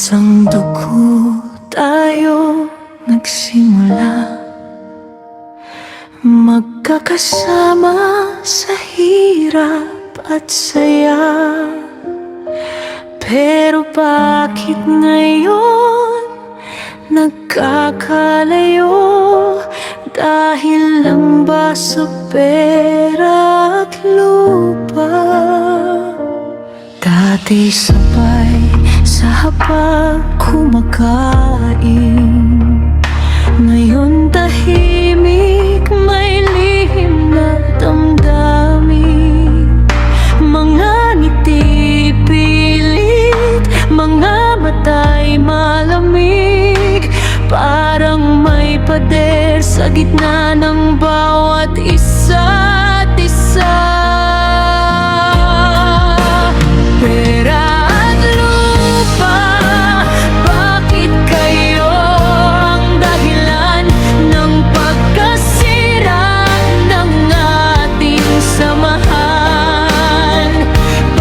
Isang dugo tayo nagsimula, magkakasama sa hirap at saya. Pero bakit ngayon nagkakalayo? Dahil lang ba sa pera at lupa? Dati sabay sa hapag kumakain, ngayon tahimik, may lihim na damdamin. Mga ngiti pilit, mga mata'y malamig, parang may pader sa gitna ng bawat isa't isa. Pera at lupa, bakit kayo ang dahilan ng pagkasira ng ating samahan?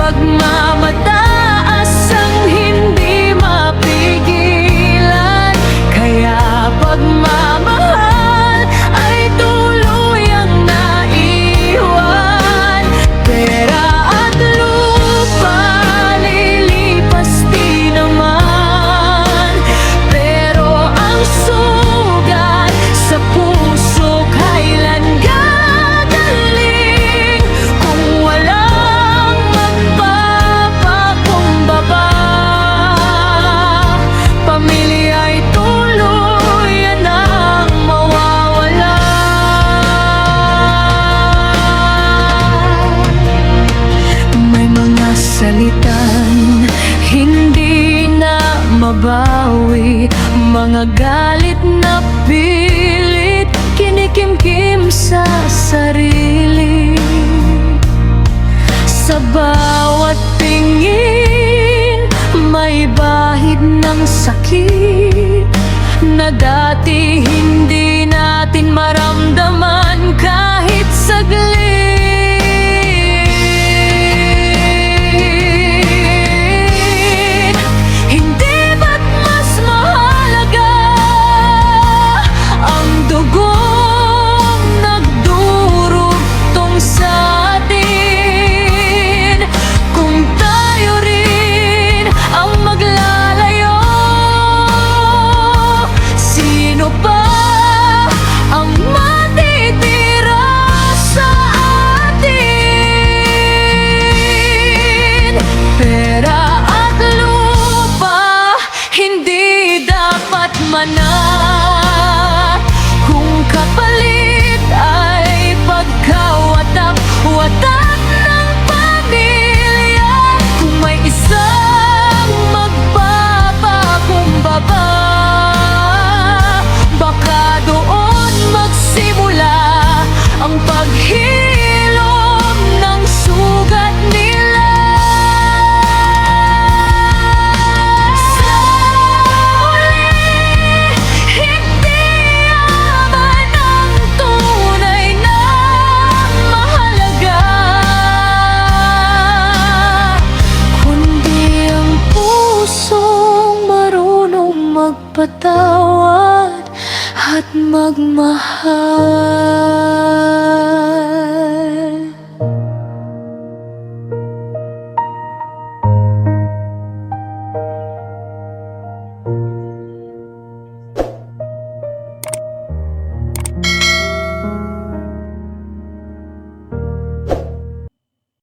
Pagmamataas ang hindi mapigilan, kaya pagmamahal ay tuluyang naiwan. Pera at lupa lilipas din naman, pero ang sugat sa puso kailan gagaling kung walang magpapakumbaba? Pamilya'y tuluyan ang mawawala. May mga salitan hindi na mabawi, mga galit na pilit kinikimkim sa sarili. Sa bawat tingin may bahid ng sakit na dati hindi natin maramdaman kahit saglit. Hindi ba't mas mahalaga ang dugong nagdurugtong sa atin kung tayo rin ang maglalayo? Sino pa ang matitira sa atin? Pera at lupa hindi dapat manat kung kapalit ay pagkawatak-watak ng pamilya. Kung may isang magpapakumbaba, baka doon magsimula ang paghilom ng sugat nila. Sa huli, hindi yaman ang tunay na mahalaga, kundi ang pusong marunong magpatawad at magmahal.